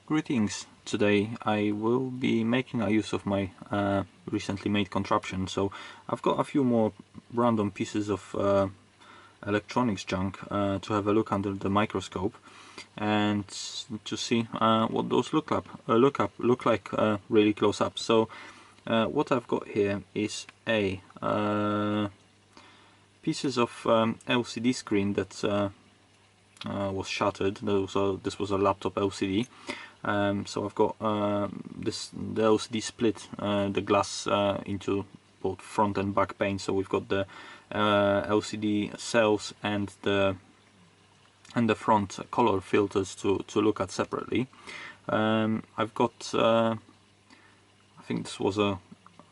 Greetings. Today I will be making a use of my recently made contraption. So I've got a few more random pieces of electronics junk to have a look under the microscope and to see what those look like really close up. So what I've got here is pieces of LCD screen that was shattered. This was a laptop LCD. So I've got the LCD split the glass into both front and back pane. So we've got the LCD cells and the front color filters to look at separately. I've got I think this was a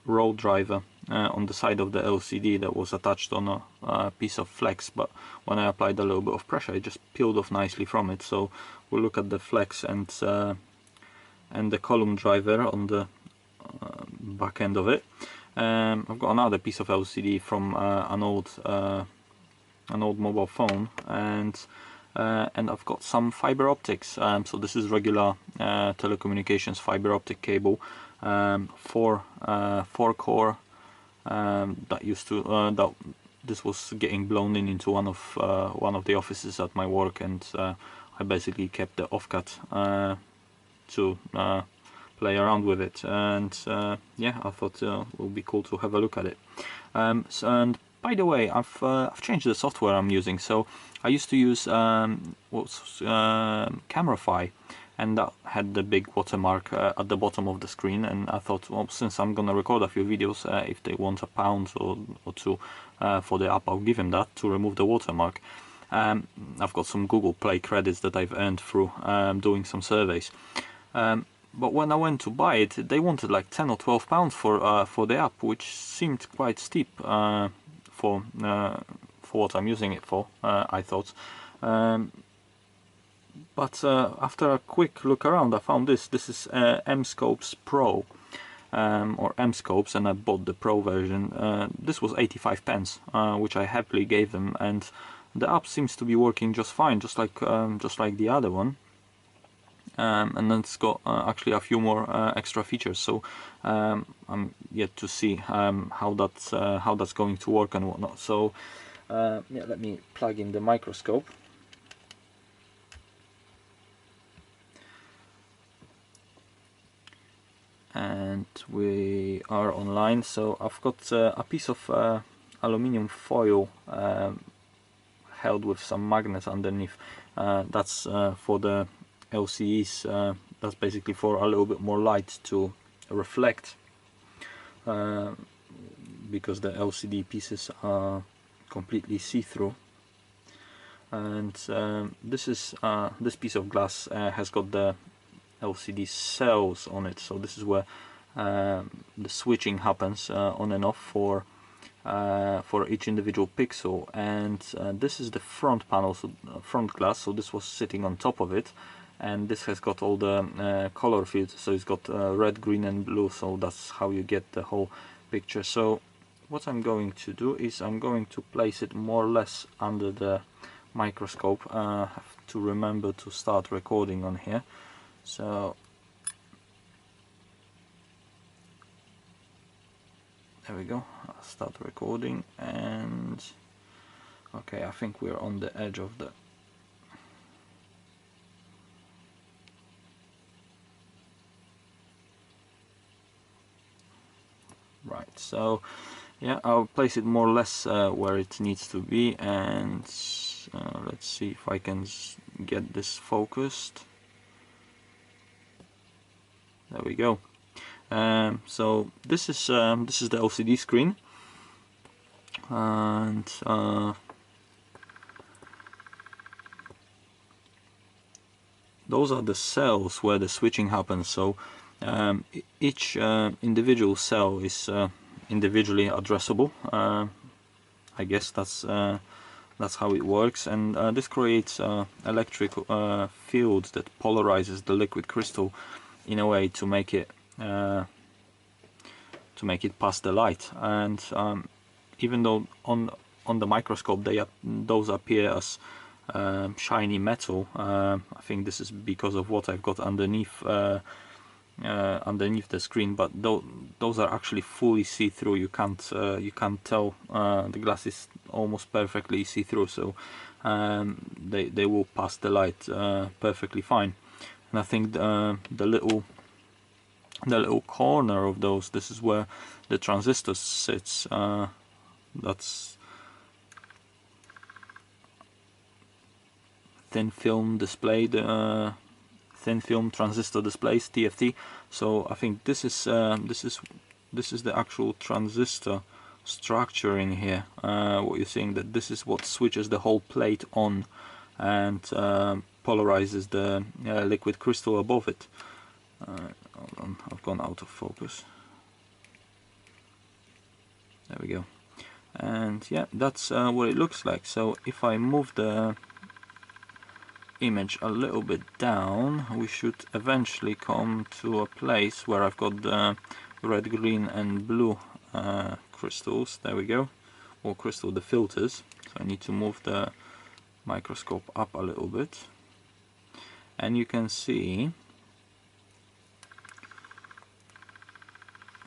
roll driver on the side of the LCD that was attached on a piece of flex, but when I applied a little bit of pressure it just peeled off nicely from it. So we'll look at the flex and the column driver on the back end of it. I've got another piece of LCD from an old mobile phone, and I've got some fiber optics. So this is regular telecommunications fiber optic cable, 4 core. This was getting blown into one of the offices at my work, and I basically kept the offcut to play around with it, and yeah, I thought it would be cool to have a look at it. And by the way, I've changed the software I'm using. So I used to use Camerafy, and that had the big watermark at the bottom of the screen, and I thought, well, since I'm gonna record a few videos, if they want £1 or two for the app, I'll give them that to remove the watermark. I've got some Google Play credits that I've earned through doing some surveys. But when I went to buy it, they wanted like £10 or £12 for the app, which seemed quite steep for what I'm using it for, I thought. But after a quick look around, I found this. This is M-Scopes Pro, or M-Scopes, and I bought the Pro version. This was 85p, which I happily gave them, and the app seems to be working just fine, just like the other one. And then it's got actually a few more extra features. So I'm yet to see how that's going to work and whatnot. So yeah, let me plug in the microscope. And we are online. So I've got a piece of aluminium foil held with some magnets underneath. That's for the LCDs. That's basically for a little bit more light to reflect, because the LCD pieces are completely see-through. And this piece of glass has got the LCD cells on it, so this is where the switching happens on and off for each individual pixel. And this is the front panel, so front glass. So this was sitting on top of it, and this has got all the color fields. So it's got red, green, and blue. So that's how you get the whole picture. So what I'm going to do is I'm going to place it more or less under the microscope. I have to remember to start recording on here. So there we go. I'll start recording, and okay, I think we're on the edge of the right. So yeah, I'll place it more or less where it needs to be, and let's see if I can get this focused. There we go. So this is the LCD screen, and those are the cells where the switching happens. So each individual cell is individually addressable. I guess that's how it works, and this creates electric field that polarizes the liquid crystal in a way to make it pass the light. And even though on the microscope those appear as shiny metal. I think this is because of what I've got underneath underneath the screen, but those are actually fully see-through. You can't tell. The glass is almost perfectly see-through, so they will pass the light perfectly fine. And I think the little corner of those, this is where the transistor sits. That's thin film display, the thin film transistor displays, TFT. So I think this is the actual transistor structure in here. What you're seeing, that this is what switches the whole plate on and polarizes the liquid crystal above it. Hold on, I've gone out of focus. There we go. And yeah, that's what it looks like. So if I move the image a little bit down, we should eventually come to a place where I've got the red, green and blue crystals. There we go. Or crystal, the filters. So I need to move the microscope up a little bit, and you can see,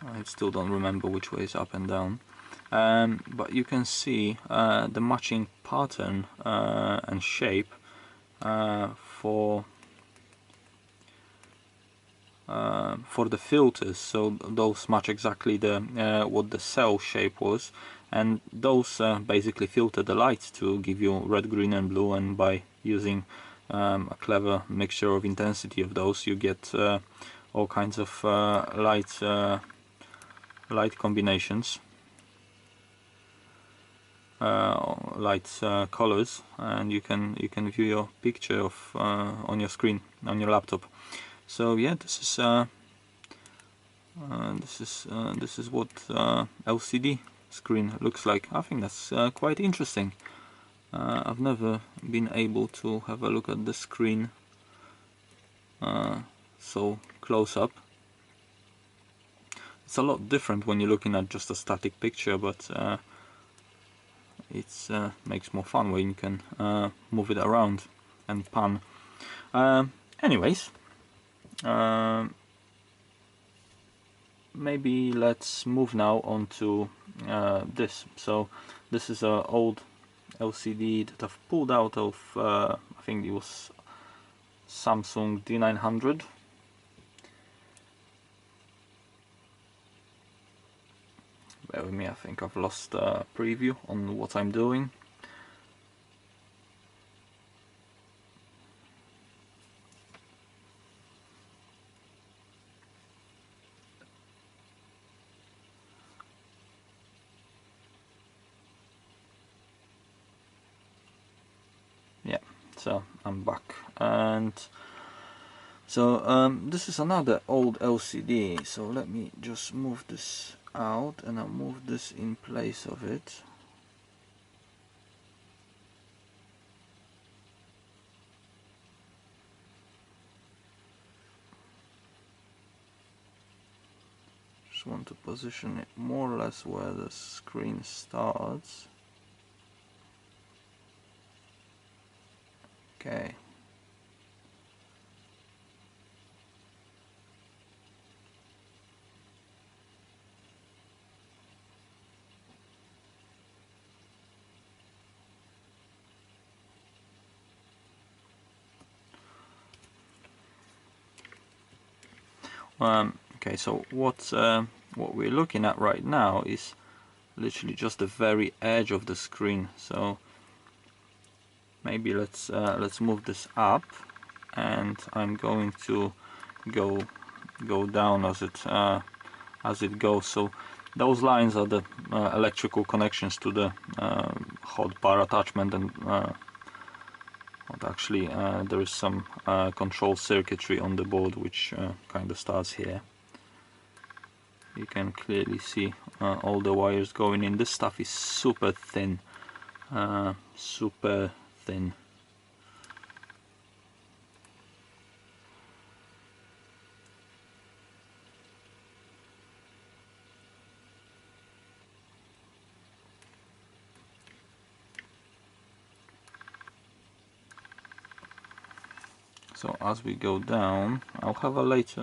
I still don't remember which way is up and down, but you can see the matching pattern and shape for the filters. So those match exactly the what the cell shape was, and those basically filter the light to give you red, green and blue, and by using a clever mixture of intensity of those, you get all kinds of light combinations, light colors, and you can view your picture of on your screen, on your laptop. So yeah, this is what LCD screen looks like. I think that's quite interesting. I've never been able to have a look at the screen so close up. It's a lot different when you're looking at just a static picture, but it makes more fun when you can move it around and pan. Anyways, maybe let's move now on to this. So this is an old LCD that I've pulled out of I think it was Samsung D900. Bear with me, I think I've lost a preview on what I'm doing. Yeah, so I'm back, and so this is another old LCD. So let me just move this out, and I'll move this in place of it. Just want to position it more or less where the screen starts. Okay. Okay, so what we're looking at right now is literally just the very edge of the screen. So maybe let's move this up, and I'm going to go down as it goes. So those lines are the electrical connections to the hot bar attachment, and but actually there is some control circuitry on the board which kind of starts here. You can clearly see all the wires going in. This stuff is super thin, super thin. So as we go down, I'll have a later,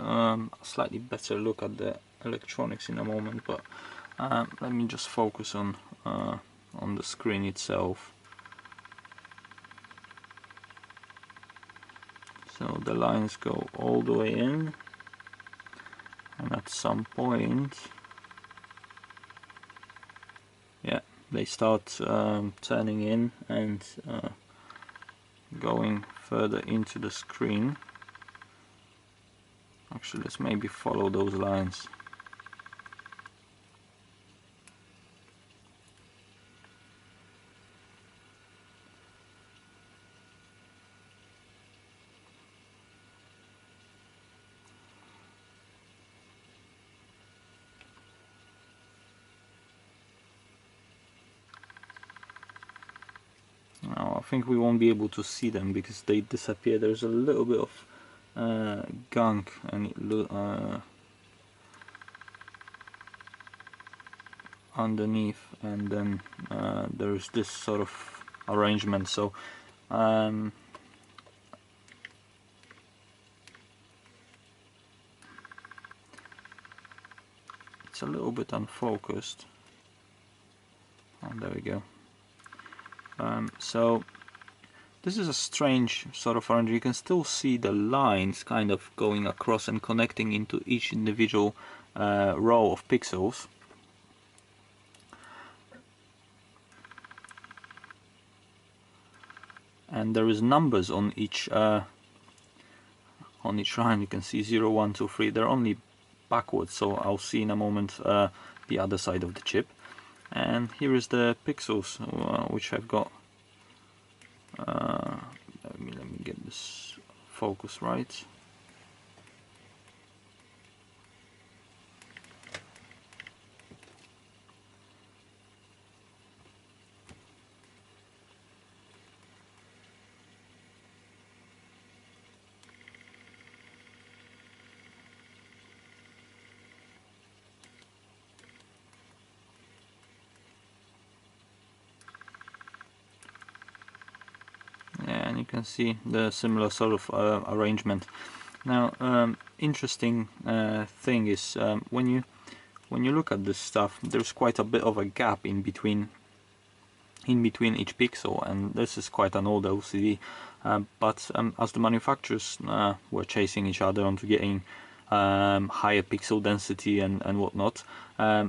slightly better look at the electronics in a moment, but let me just focus on the screen itself. So the lines go all the way in, and at some point, yeah, they start turning in and going further into the screen. Actually, let's maybe follow those lines. Now I think we won't be able to see them because they disappear. There's a little bit of gunk and underneath, and then there's this sort of arrangement. So it's a little bit unfocused. Oh, there we go. So this is a strange sort of arrangement. You can still see the lines kind of going across and connecting into each individual row of pixels. And there is numbers on each line. You can see 0, 1, 2, 3. They're only backwards, so I'll see in a moment the other side of the chip. And here is the pixels which I've got. Let me get this focus right. And you can see the similar sort of arrangement. Now, interesting thing is when you look at this stuff, there's quite a bit of a gap in between each pixel, and this is quite an old LCD. But as the manufacturers were chasing each other onto getting higher pixel density and whatnot,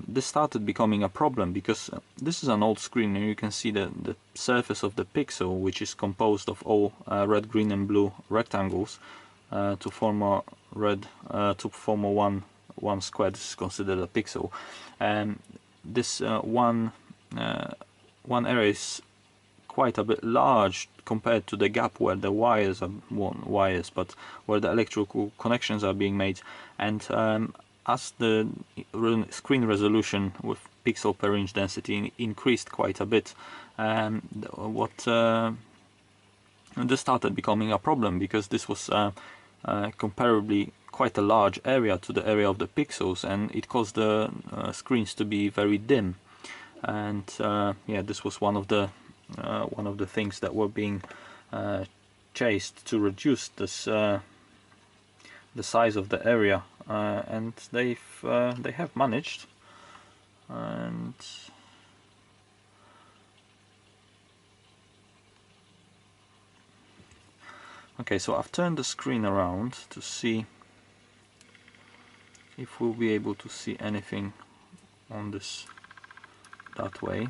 this started becoming a problem, because this is an old screen and you can see the surface of the pixel, which is composed of all red, green and blue rectangles to form a one square. This is considered a pixel, and this one area is quite a bit large compared to the gap where the wires are but where the electrical connections are being made. And as the screen resolution with pixel per inch density increased quite a bit, this started becoming a problem, because this was comparably quite a large area to the area of the pixels, and it caused the screens to be very dim. And yeah, this was one of the things that were being chased to reduce this the size of the area, and they have managed. And okay, so I've turned the screen around to see if we'll be able to see anything on this that way.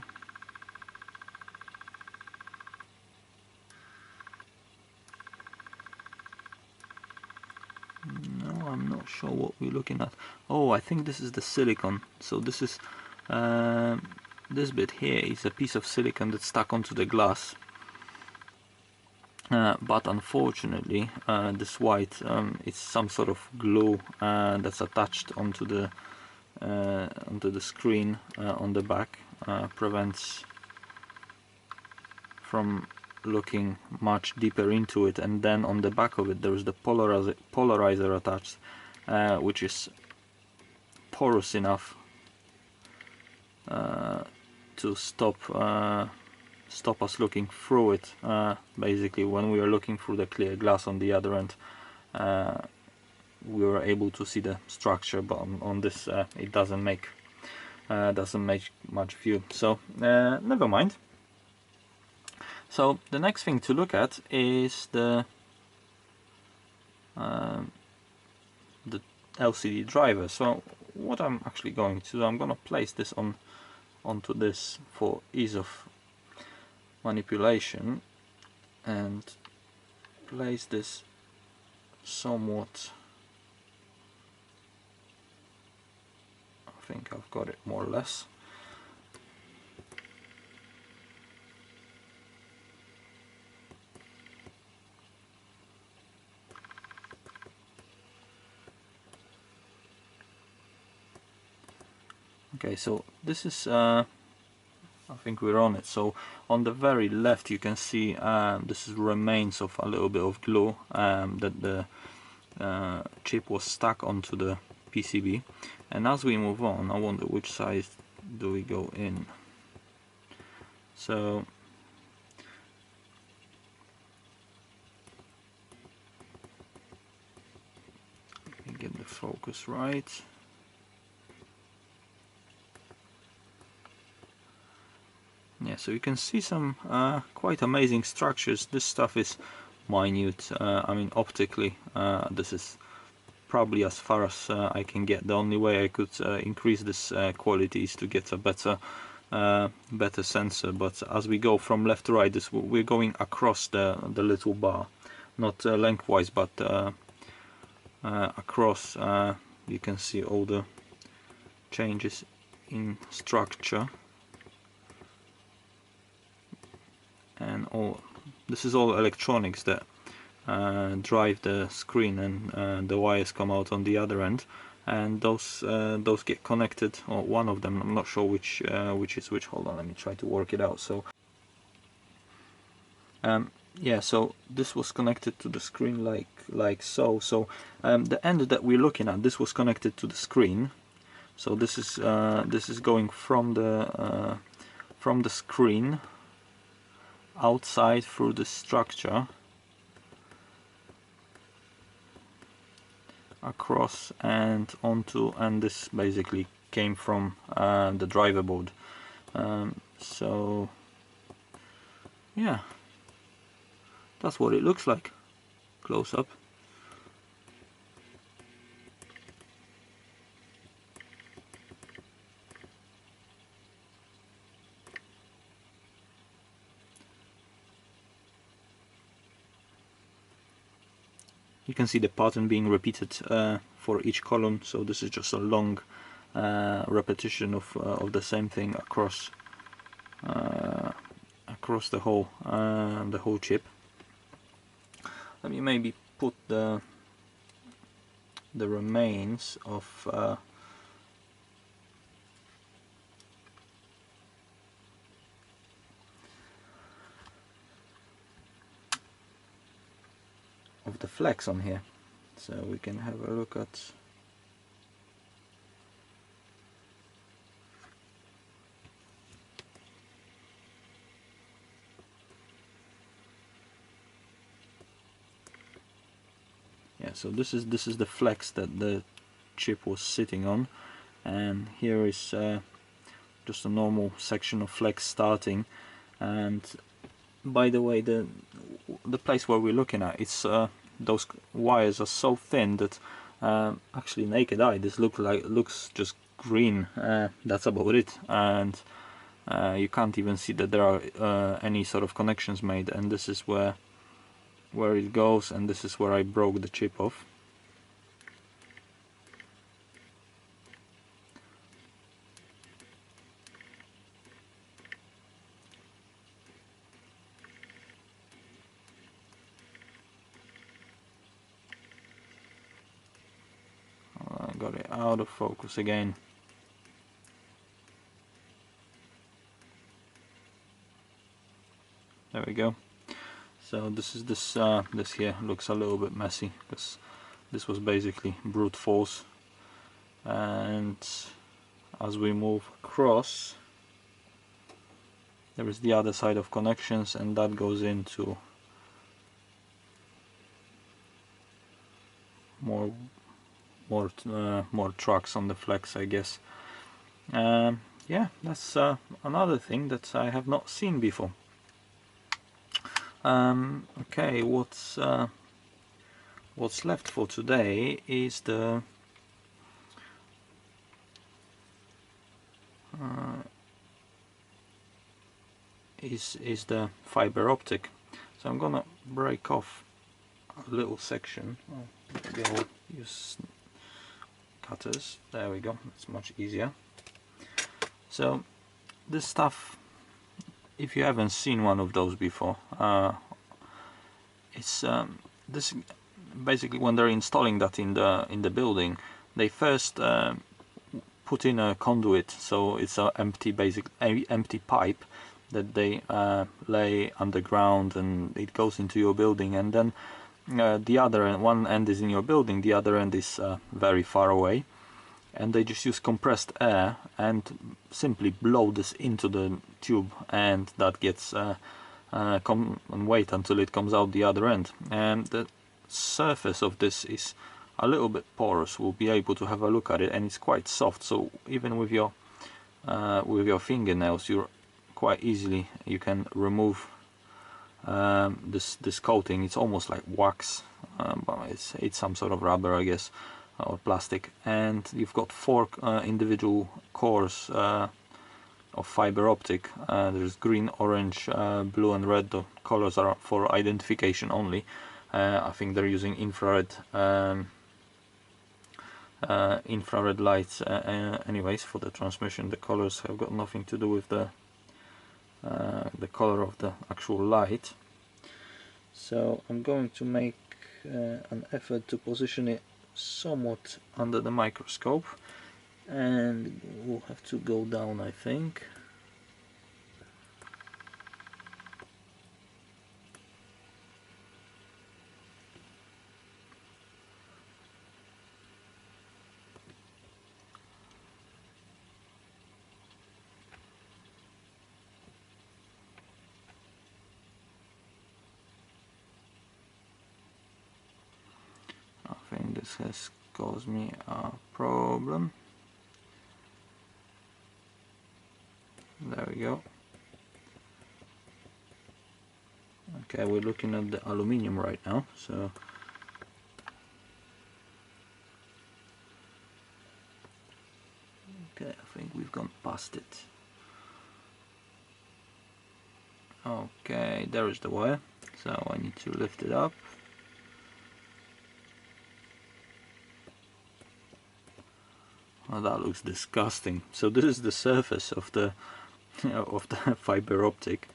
No, I'm not sure what we're looking at. Oh, I think this is the silicon. So this is this bit here is a piece of silicon that's stuck onto the glass. But unfortunately, this white it's some sort of glue that's attached onto the screen on the back, prevents from looking much deeper into it. And then on the back of it there is the polarizer attached, which is porous enough to stop stop us looking through it. Basically, when we are looking through the clear glass on the other end, we were able to see the structure, but on this it doesn't make much view. So never mind. So the next thing to look at is the LCD driver. So what I'm actually going to do, I'm going to place this onto this for ease of manipulation, and place this somewhat. I think I've got it more or less. Okay, so this is I think we're on it. So on the very left you can see this is remains of a little bit of glue that the chip was stuck onto the PCB. And as we move on, I wonder which side do we go in. So let me get the focus right. Yeah, so you can see some quite amazing structures. This stuff is minute. I mean, optically, this is probably as far as I can get. The only way I could increase this quality is to get a better sensor. But as we go from left to right, we're going across the little bar, not lengthwise, but across. You can see all the changes in structure. And this is all electronics that drive the screen, and the wires come out on the other end, and those get connected, or one of them, I'm not sure which is which. Hold on, let me try to work it out. So yeah, so this was connected to the screen like so. So the end that we're looking at, this was connected to the screen. So this is going from the screen outside through the structure across and onto, and this basically came from the driver board. So yeah, that's what it looks like close up. You can see the pattern being repeated for each column, so this is just a long repetition of the same thing across the whole chip. Let me maybe put the remains of the flex on here, so we can have a look at. Yeah, so this is the flex that the chip was sitting on, and here is just a normal section of flex starting. And by the way, the place where we're looking at, it's those wires are so thin that actually naked eye this looks just green. That's about it, and you can't even see that there are any sort of connections made. And this is where it goes, and this is where I broke the chip off. I got it out of focus again. There we go. So this here looks a little bit messy because this was basically brute force, and as we move across there is the other side of connections, and that goes into more trucks on the flex, I guess. Yeah, that's another thing that I have not seen before. Okay, what's left for today is the is the fiber optic. So I'm gonna break off a little section. Maybe I'll use cutters. There we go. It's much easier. So this stuff, if you haven't seen one of those before, it's this basically when they're installing that in the building, they first put in a conduit, so it's an empty pipe that they lay underground, and it goes into your building, and then the other end, one end is in your building, the other end is very far away, and they just use compressed air and simply blow this into the tube, and that gets come and wait until it comes out the other end. And the surface of this is a little bit porous. We'll be able to have a look at it, and it's quite soft, so even with your fingernails, you're quite easily you can remove this coating. It's almost like wax, but it's some sort of rubber, I guess, or plastic. And you've got 4 individual cores of fiber optic. There's green, orange, blue and red. The colors are for identification only. I think they're using infrared lights anyways for the transmission. The colors have got nothing to do with the color of the actual light. So I'm going to make an effort to position it somewhat under the microscope, and we'll have to go down, I think. I think this has caused me a problem. There we go. Okay, we're looking at the aluminium right now, so okay, I think we've gone past it. Okay, there is the wire, so I need to lift it up. Oh, that looks disgusting. So this is the surface of the of the fiber optic.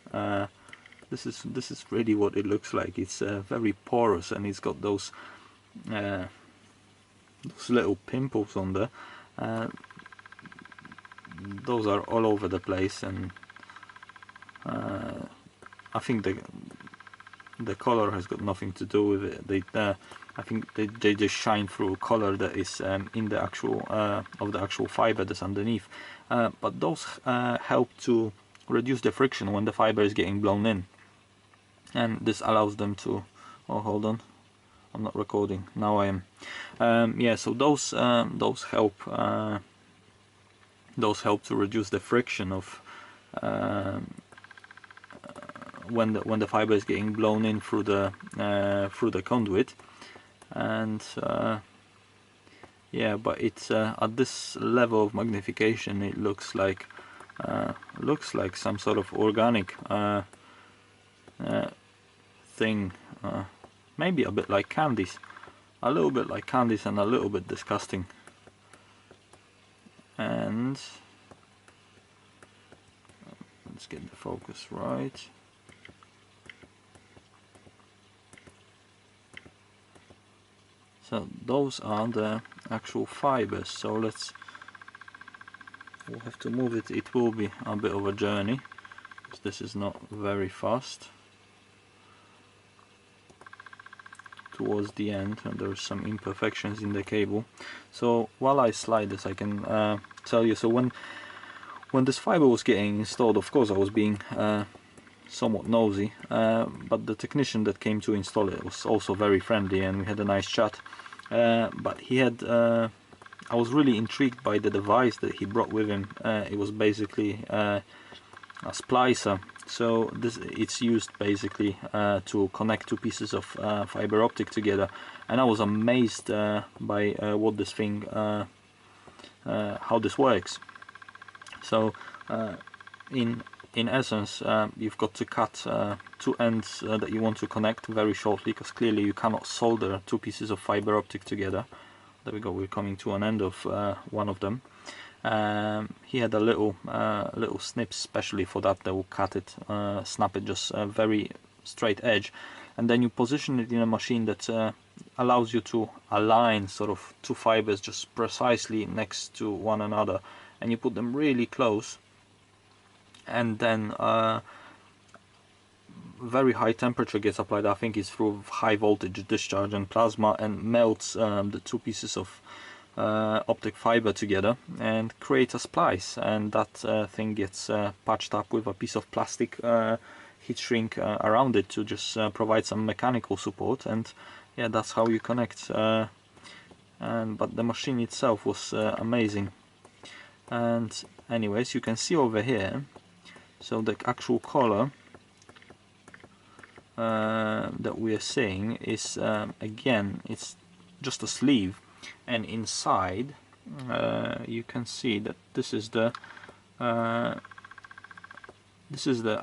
This is really what it looks like. It's very porous, and it's got those little pimples on there. Those are all over the place, and I think the color has got nothing to do with it. I think they just shine through color that is in the actual of the actual fiber that's underneath. But those help to reduce the friction when the fiber is getting blown in, and this allows them to. Oh, hold on, I'm not recording now. I am. Yeah, so those help to reduce the friction of when the fiber is getting blown in through the conduit. And yeah, but it's at this level of magnification, it looks like some sort of organic thing, maybe a bit like candies, a little bit like candies, and a little bit disgusting. And let's get the focus right. So those are the actual fibers. So we'll have to move it. It will be a bit of a journey, because this is not very fast. Towards the end, and there's some imperfections in the cable. So while I slide this, I can tell you. So When this fibre was getting installed, of course I was being somewhat nosy, but the technician that came to install it was also very friendly, and we had a nice chat. But he had I was really intrigued by the device that he brought with him. It was basically a splicer. So it's used basically to connect two pieces of fiber optic together, and I was amazed by what this thing, how this works. So in essence, you've got to cut two ends that you want to connect very shortly, because clearly you cannot solder two pieces of fiber optic together. There we go, we're coming to an end of one of them. He had a little snip specially for that will cut it, snap it just a very straight edge, and then you position it in a machine that allows you to align sort of two fibers just precisely next to one another, and you put them really close, and then very high temperature gets applied. I think it's through high voltage discharge and plasma, and melts the two pieces of optic fiber together and creates a splice, and that thing gets patched up with a piece of plastic heat shrink around it to just provide some mechanical support, and yeah, that's how you connect. But the machine itself was amazing. And anyways, you can see over here, so the actual color that we are seeing is again, it's just a sleeve, and inside you can see that this is the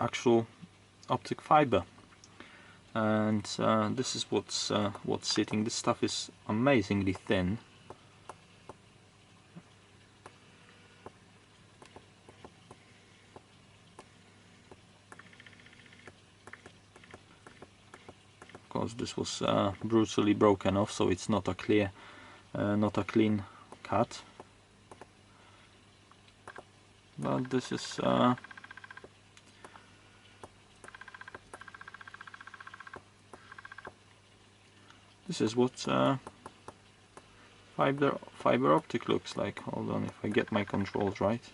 actual optic fiber, and this is what's sitting. This stuff is amazingly thin. Of course, this was brutally broken off, so it's not a clear, not a clean cut. But this is what fiber optic looks like. Hold on, if I get my controls right.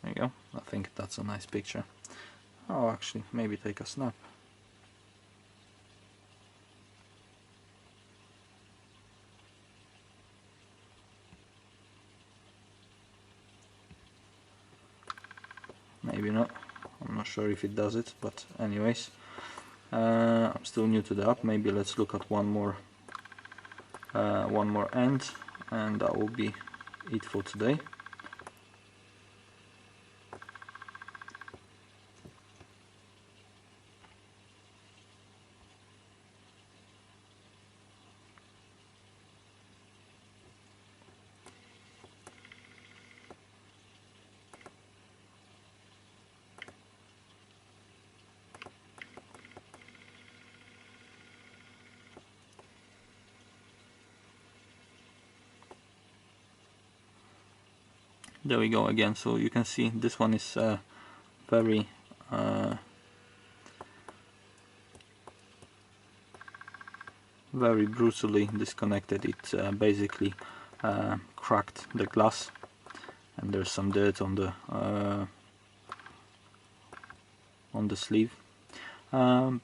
There you go. I think that's a nice picture. Oh, actually, maybe take a snap. Maybe not. I'm not sure if it does it, but anyways, I'm still new to the app. Maybe let's look at one more end, and that will be it for today. There we go again. So you can see this one is very very brutally disconnected. It basically cracked the glass, and there's some dirt on the sleeve. But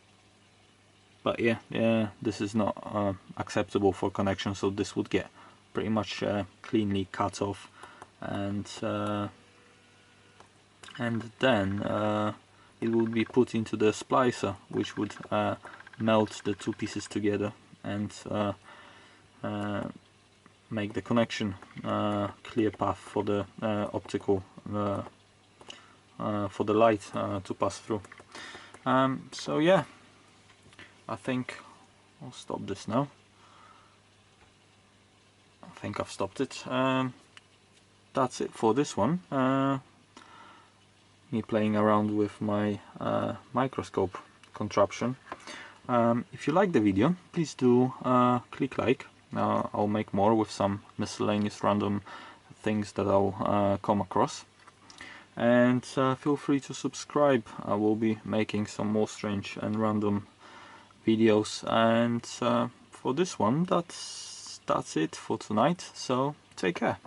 yeah, this is not acceptable for connection, so this would get pretty much cleanly cut off, and then it would be put into the splicer, which would melt the two pieces together and make the connection clear path for the optical for the light to pass through. So yeah, I think I'll stop this now. I think I've stopped it. That's it for this one. Me playing around with my microscope contraption. If you like the video, please do click like. I'll make more with some miscellaneous random things that I'll come across. and feel free to subscribe. I will be making some more strange and random videos, and for this one that's it for tonight, so take care.